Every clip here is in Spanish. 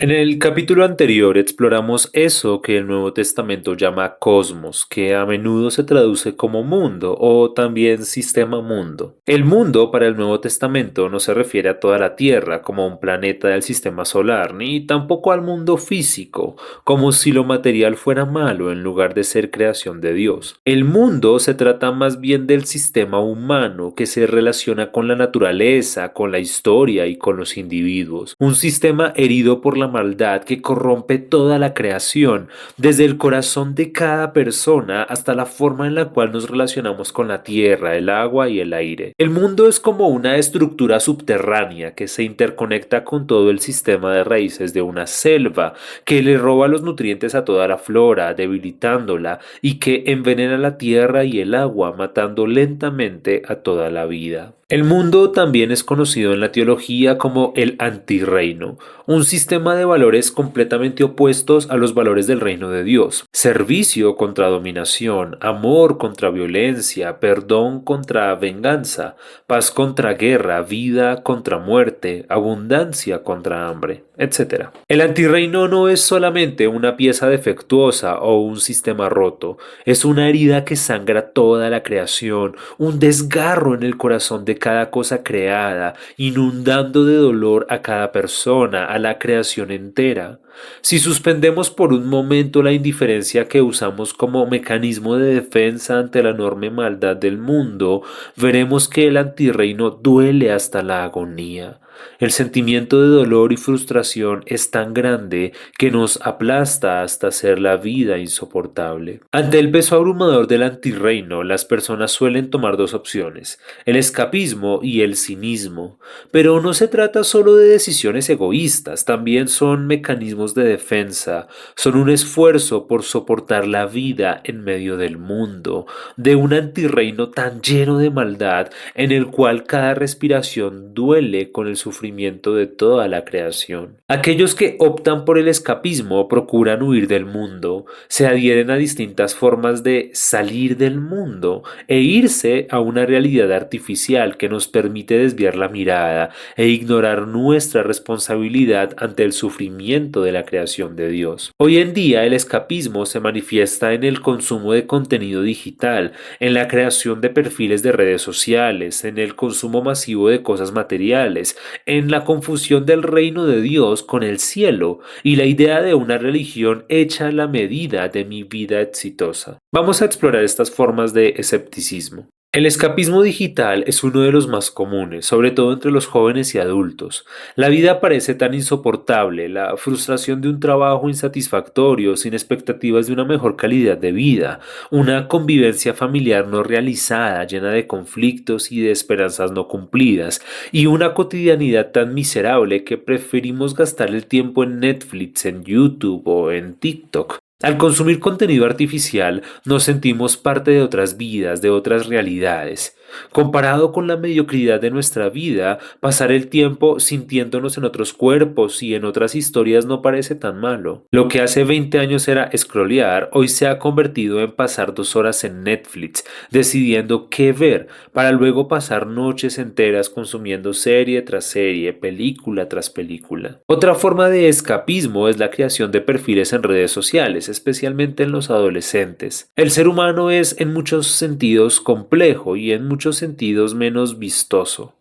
En el capítulo anterior exploramos eso que el Nuevo Testamento llama cosmos, que a menudo se traduce como mundo o también sistema mundo. El mundo para el Nuevo Testamento no se refiere a toda la Tierra como un planeta del sistema solar, ni tampoco al mundo físico, como si lo material fuera malo en lugar de ser creación de Dios. El mundo se trata más bien del sistema humano que se relaciona con la naturaleza, con la historia y con los individuos. Un sistema herido por la maldad que corrompe toda la creación, desde el corazón de cada persona hasta la forma en la cual nos relacionamos con la tierra, el agua y el aire. El mundo es como una estructura subterránea que se interconecta con todo el sistema de raíces de una selva, que le roba los nutrientes a toda la flora, debilitándola, y que envenena la tierra y el agua, matando lentamente a toda la vida. El mundo también es conocido en la teología como el antirreino, un sistema de valores completamente opuestos a los valores del reino de Dios. Servicio contra dominación, amor contra violencia, perdón contra venganza, paz contra guerra, vida contra muerte, abundancia contra hambre, etc. El antirreino no es solamente una pieza defectuosa o un sistema roto, es una herida que sangra toda la creación, un desgarro en el corazón de cada cosa creada, inundando de dolor a cada persona, a la creación entera. Si suspendemos por un momento la indiferencia que usamos como mecanismo de defensa ante la enorme maldad del mundo, veremos que el antirreino duele hasta la agonía. El sentimiento de dolor y frustración es tan grande que nos aplasta hasta hacer la vida insoportable. Ante el peso abrumador del antirreino, las personas suelen tomar dos opciones, el escapismo y el cinismo. Pero no se trata solo de decisiones egoístas, también son mecanismos de defensa, son un esfuerzo por soportar la vida en medio del mundo, de un antirreino tan lleno de maldad en el cual cada respiración duele con el sufrimiento de toda la creación. Aquellos que optan por el escapismo procuran huir del mundo, se adhieren a distintas formas de salir del mundo e irse a una realidad artificial que nos permite desviar la mirada e ignorar nuestra responsabilidad ante el sufrimiento de la creación de Dios. Hoy en día el escapismo se manifiesta en el consumo de contenido digital, en la creación de perfiles de redes sociales, en el consumo masivo de cosas materiales, en la confusión del reino de Dios con el cielo y la idea de una religión hecha a la medida de mi vida exitosa. Vamos a explorar estas formas de escepticismo. El escapismo digital es uno de los más comunes, sobre todo entre los jóvenes y adultos. La vida parece tan insoportable, la frustración de un trabajo insatisfactorio, sin expectativas de una mejor calidad de vida, una convivencia familiar no realizada, llena de conflictos y de esperanzas no cumplidas, y una cotidianidad tan miserable que preferimos gastar el tiempo en Netflix, en YouTube o en TikTok. Al consumir contenido artificial, nos sentimos parte de otras vidas, de otras realidades. Comparado con la mediocridad de nuestra vida, pasar el tiempo sintiéndonos en otros cuerpos y en otras historias no parece tan malo. Lo que hace 20 años era scrollear, hoy se ha convertido en pasar 2 horas en Netflix, decidiendo qué ver, para luego pasar noches enteras consumiendo serie tras serie, película tras película. Otra forma de escapismo es la creación de perfiles en redes sociales, especialmente en los adolescentes. El ser humano es en muchos sentidos complejo y en muchos sentidos menos vistoso.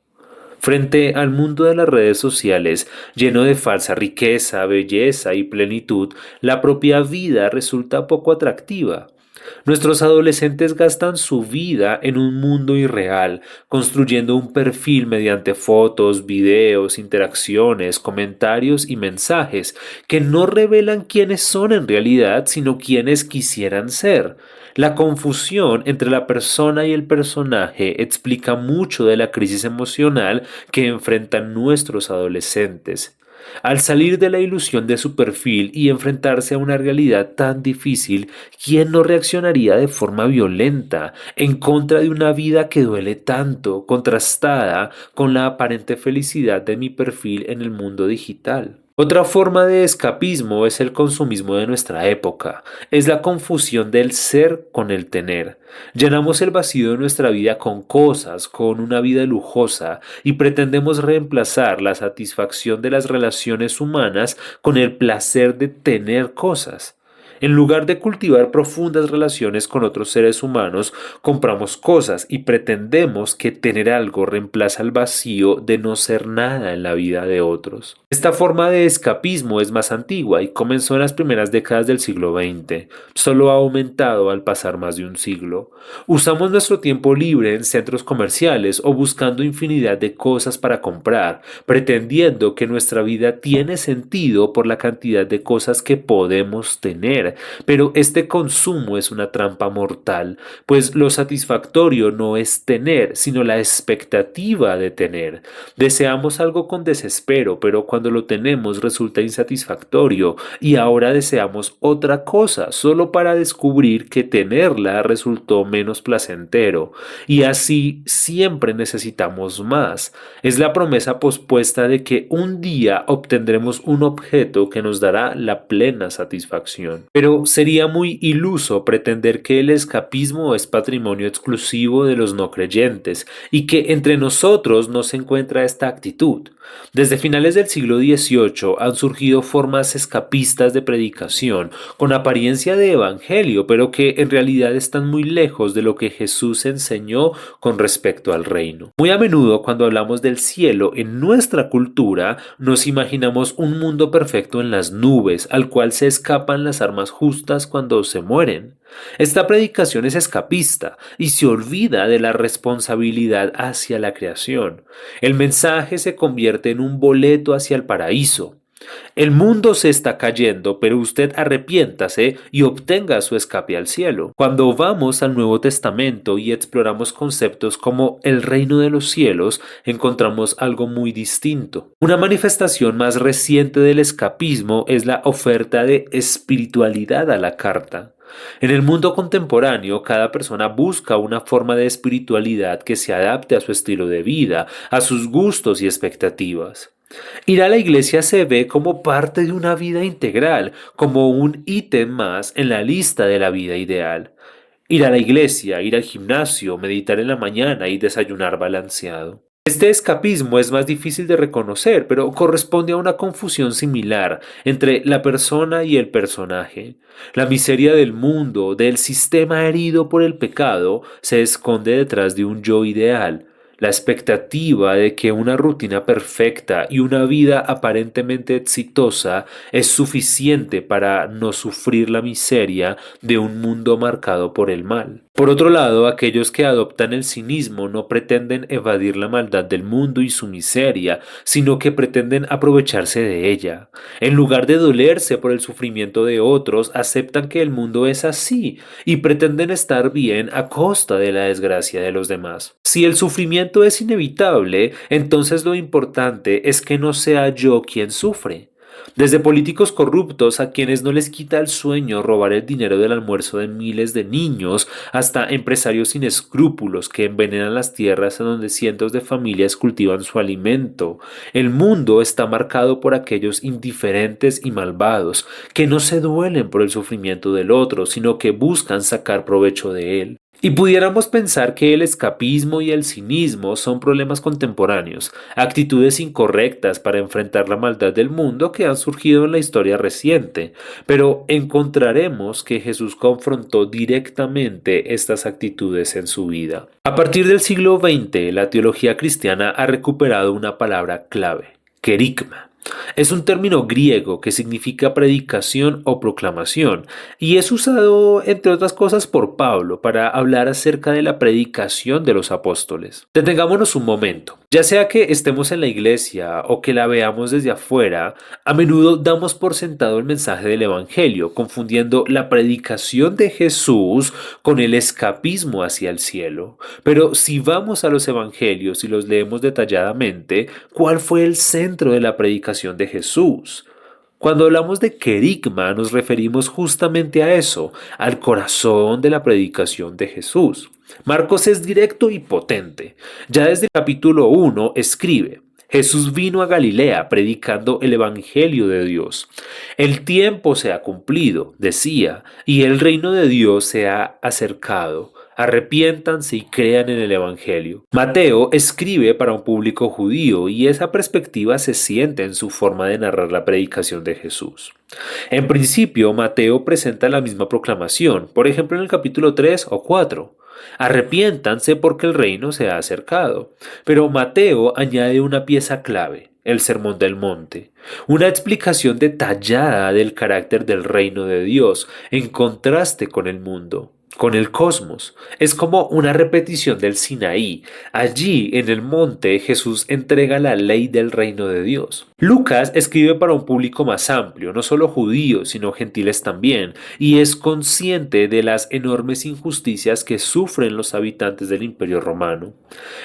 Frente al mundo de las redes sociales, lleno de falsa riqueza, belleza y plenitud, la propia vida resulta poco atractiva. Nuestros adolescentes gastan su vida en un mundo irreal, construyendo un perfil mediante fotos, videos, interacciones, comentarios y mensajes que no revelan quiénes son en realidad, sino quiénes quisieran ser. La confusión entre la persona y el personaje explica mucho de la crisis emocional que enfrentan nuestros adolescentes. Al salir de la ilusión de su perfil y enfrentarse a una realidad tan difícil, ¿quién no reaccionaría de forma violenta en contra de una vida que duele tanto, contrastada con la aparente felicidad de mi perfil en el mundo digital? Otra forma de escapismo es el consumismo de nuestra época, es la confusión del ser con el tener. Llenamos el vacío de nuestra vida con cosas, con una vida lujosa, y pretendemos reemplazar la satisfacción de las relaciones humanas con el placer de tener cosas. En lugar de cultivar profundas relaciones con otros seres humanos, compramos cosas y pretendemos que tener algo reemplaza el vacío de no ser nada en la vida de otros. Esta forma de escapismo es más antigua y comenzó en las primeras décadas del siglo XX. Solo ha aumentado al pasar más de un siglo. Usamos nuestro tiempo libre en centros comerciales o buscando infinidad de cosas para comprar, pretendiendo que nuestra vida tiene sentido por la cantidad de cosas que podemos tener. Pero este consumo es una trampa mortal, pues lo satisfactorio no es tener, sino la expectativa de tener. Deseamos algo con desespero, pero cuando lo tenemos resulta insatisfactorio y ahora deseamos otra cosa solo para descubrir que tenerla resultó menos placentero. Y así siempre necesitamos más. Es la promesa pospuesta de que un día obtendremos un objeto que nos dará la plena satisfacción. Pero sería muy iluso pretender que el escapismo es patrimonio exclusivo de los no creyentes y que entre nosotros no se encuentra esta actitud. Desde finales del siglo XVIII han surgido formas escapistas de predicación con apariencia de evangelio, pero que en realidad están muy lejos de lo que Jesús enseñó con respecto al reino. Muy a menudo cuando hablamos del cielo en nuestra cultura nos imaginamos un mundo perfecto en las nubes al cual se escapan las armas justas cuando se mueren. Esta predicación es escapista y se olvida de la responsabilidad hacia la creación. El mensaje se convierte en un boleto hacia el paraíso. El mundo se está cayendo, pero usted arrepiéntase y obtenga su escape al cielo. Cuando vamos al Nuevo Testamento y exploramos conceptos como el reino de los cielos, encontramos algo muy distinto. Una manifestación más reciente del escapismo es la oferta de espiritualidad a la carta. En el mundo contemporáneo, cada persona busca una forma de espiritualidad que se adapte a su estilo de vida, a sus gustos y expectativas. Ir a la iglesia se ve como parte de una vida integral, como un ítem más en la lista de la vida ideal. Ir a la iglesia, ir al gimnasio, meditar en la mañana y desayunar balanceado. Este escapismo es más difícil de reconocer, pero corresponde a una confusión similar entre la persona y el personaje. La miseria del mundo, del sistema herido por el pecado, se esconde detrás de un yo ideal. La expectativa de que una rutina perfecta y una vida aparentemente exitosa es suficiente para no sufrir la miseria de un mundo marcado por el mal. Por otro lado, aquellos que adoptan el cinismo no pretenden evadir la maldad del mundo y su miseria, sino que pretenden aprovecharse de ella. En lugar de dolerse por el sufrimiento de otros, aceptan que el mundo es así y pretenden estar bien a costa de la desgracia de los demás. Si el sufrimiento es inevitable, entonces lo importante es que no sea yo quien sufre. Desde políticos corruptos a quienes no les quita el sueño robar el dinero del almuerzo de miles de niños, hasta empresarios sin escrúpulos que envenenan las tierras en donde cientos de familias cultivan su alimento. El mundo está marcado por aquellos indiferentes y malvados que no se duelen por el sufrimiento del otro, sino que buscan sacar provecho de él. Y pudiéramos pensar que el escapismo y el cinismo son problemas contemporáneos, actitudes incorrectas para enfrentar la maldad del mundo que han surgido en la historia reciente, pero encontraremos que Jesús confrontó directamente estas actitudes en su vida. A partir del siglo XX, la teología cristiana ha recuperado una palabra clave, querigma. Es un término griego que significa predicación o proclamación y es usado, entre otras cosas, por Pablo para hablar acerca de la predicación de los apóstoles. Detengámonos un momento. Ya sea que estemos en la iglesia o que la veamos desde afuera, a menudo damos por sentado el mensaje del Evangelio, confundiendo la predicación de Jesús con el escapismo hacia el cielo. Pero si vamos a los Evangelios y los leemos detalladamente, ¿cuál fue el centro de la predicación de Jesús? Cuando hablamos de querigma nos referimos justamente a eso, al corazón de la predicación de Jesús. Marcos es directo y potente. Ya desde el capítulo 1 escribe: Jesús vino a Galilea predicando el Evangelio de Dios. El tiempo se ha cumplido, decía, y el reino de Dios se ha acercado. Arrepiéntanse y crean en el Evangelio. Mateo escribe para un público judío y esa perspectiva se siente en su forma de narrar la predicación de Jesús. En principio, Mateo presenta la misma proclamación, por ejemplo en el capítulo 3 o 4. Arrepiéntanse porque el reino se ha acercado. Pero Mateo añade una pieza clave, el Sermón del Monte, una explicación detallada del carácter del reino de Dios en contraste con el mundo, con el cosmos. Es como una repetición del Sinaí. Allí, en el monte, Jesús entrega la ley del reino de Dios. Lucas escribe para un público más amplio, no solo judíos, sino gentiles también, y es consciente de las enormes injusticias que sufren los habitantes del Imperio Romano.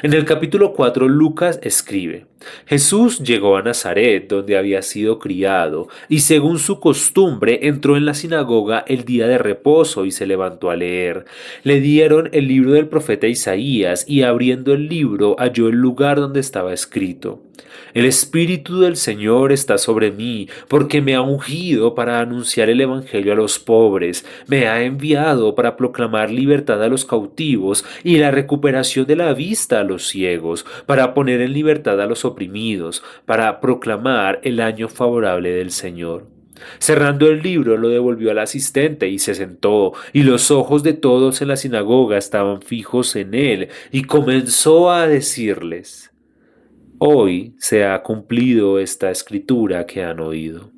En el capítulo 4, Lucas escribe: Jesús llegó a Nazaret, donde había sido criado, y según su costumbre entró en la sinagoga el día de reposo y se levantó a leer. Le dieron el libro del profeta Isaías, y abriendo el libro halló el lugar donde estaba escrito: El Espíritu del Señor está sobre mí, porque me ha ungido para anunciar el Evangelio a los pobres, me ha enviado para proclamar libertad a los cautivos y la recuperación de la vista a los ciegos, para poner en libertad a los oprimidos, para proclamar el año favorable del Señor. Cerrando el libro lo devolvió al asistente y se sentó, y los ojos de todos en la sinagoga estaban fijos en él, y comenzó a decirles: Hoy se ha cumplido esta escritura que han oído.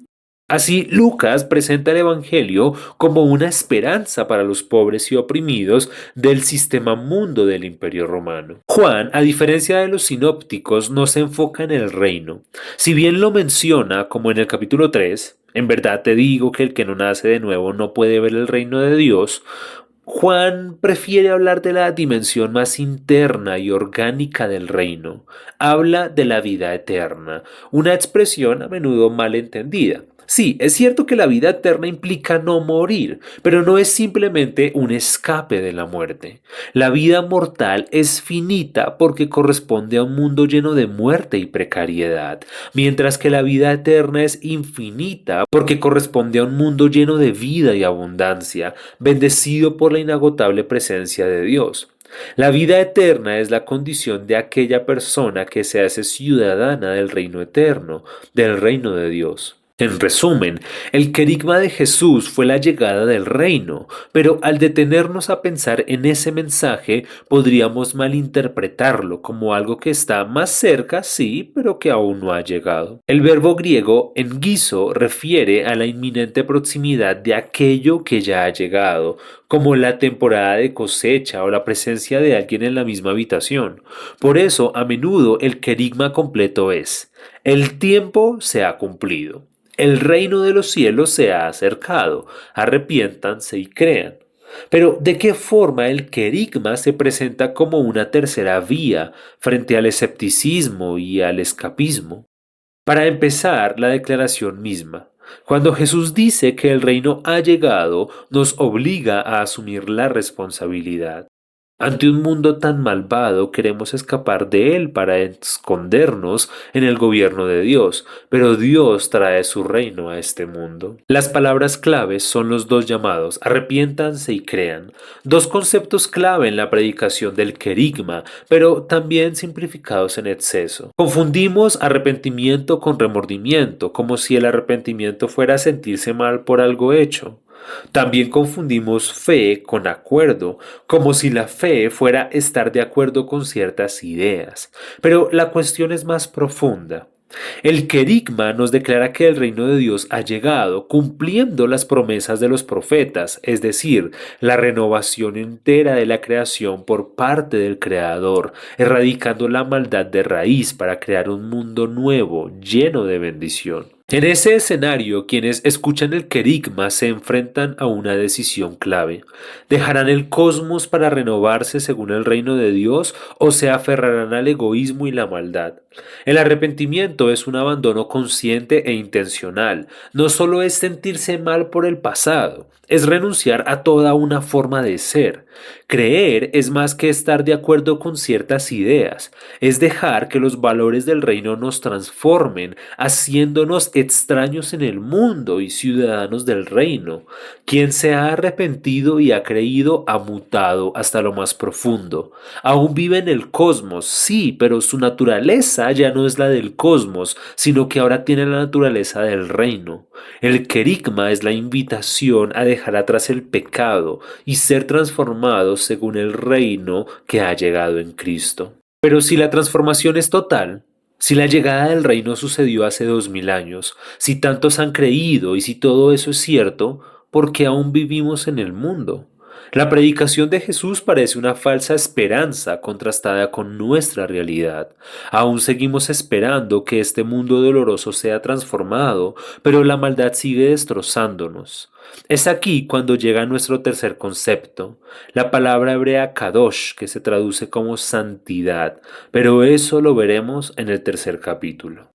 Así, Lucas presenta el Evangelio como una esperanza para los pobres y oprimidos del sistema mundo del Imperio Romano. Juan, a diferencia de los sinópticos, no se enfoca en el reino. Si bien lo menciona, como en el capítulo 3, en verdad te digo que el que no nace de nuevo no puede ver el reino de Dios, Juan prefiere hablar de la dimensión más interna y orgánica del reino. Habla de la vida eterna, una expresión a menudo mal entendida. Sí, es cierto que la vida eterna implica no morir, pero no es simplemente un escape de la muerte. La vida mortal es finita porque corresponde a un mundo lleno de muerte y precariedad, mientras que la vida eterna es infinita porque corresponde a un mundo lleno de vida y abundancia, bendecido por la inagotable presencia de Dios. La vida eterna es la condición de aquella persona que se hace ciudadana del reino eterno, del reino de Dios. En resumen, el querigma de Jesús fue la llegada del reino, pero al detenernos a pensar en ese mensaje podríamos malinterpretarlo como algo que está más cerca, sí, pero que aún no ha llegado. El verbo griego enguizo refiere a la inminente proximidad de aquello que ya ha llegado, como la temporada de cosecha o la presencia de alguien en la misma habitación. Por eso, a menudo el querigma completo es: el tiempo se ha cumplido. El reino de los cielos se ha acercado, arrepiéntanse y crean. Pero ¿de qué forma el querigma se presenta como una tercera vía frente al escepticismo y al escapismo? Para empezar, la declaración misma. Cuando Jesús dice que el reino ha llegado, nos obliga a asumir la responsabilidad. Ante un mundo tan malvado queremos escapar de él para escondernos en el gobierno de Dios, pero Dios trae su reino a este mundo. Las palabras claves son los dos llamados: arrepiéntanse y crean, dos conceptos clave en la predicación del querigma, pero también simplificados en exceso. Confundimos arrepentimiento con remordimiento, como si el arrepentimiento fuera sentirse mal por algo hecho. También confundimos fe con acuerdo, como si la fe fuera estar de acuerdo con ciertas ideas. Pero la cuestión es más profunda. El querigma nos declara que el reino de Dios ha llegado, cumpliendo las promesas de los profetas, es decir, la renovación entera de la creación por parte del Creador, erradicando la maldad de raíz para crear un mundo nuevo, lleno de bendición. En ese escenario, quienes escuchan el querigma se enfrentan a una decisión clave. ¿Dejarán el cosmos para renovarse según el reino de Dios o se aferrarán al egoísmo y la maldad? El arrepentimiento es un abandono consciente e intencional. No solo es sentirse mal por el pasado, es renunciar a toda una forma de ser. Creer es más que estar de acuerdo con ciertas ideas, es dejar que los valores del reino nos transformen, haciéndonos extraños en el mundo y ciudadanos del reino. Quien se ha arrepentido y ha creído ha mutado hasta lo más profundo. Aún vive en el cosmos, sí, pero su naturaleza ya no es la del cosmos, sino que ahora tiene la naturaleza del reino. El querigma es la invitación a dejar atrás el pecado y ser transformados según el reino que ha llegado en Cristo. Pero si la transformación es total, si la llegada del reino sucedió hace 2000 años, si tantos han creído y si todo eso es cierto, ¿por qué aún vivimos en el mundo? La predicación de Jesús parece una falsa esperanza contrastada con nuestra realidad. Aún seguimos esperando que este mundo doloroso sea transformado, pero la maldad sigue destrozándonos. Es aquí cuando llega nuestro tercer concepto, la palabra hebrea kadosh, que se traduce como santidad, pero eso lo veremos en el tercer capítulo.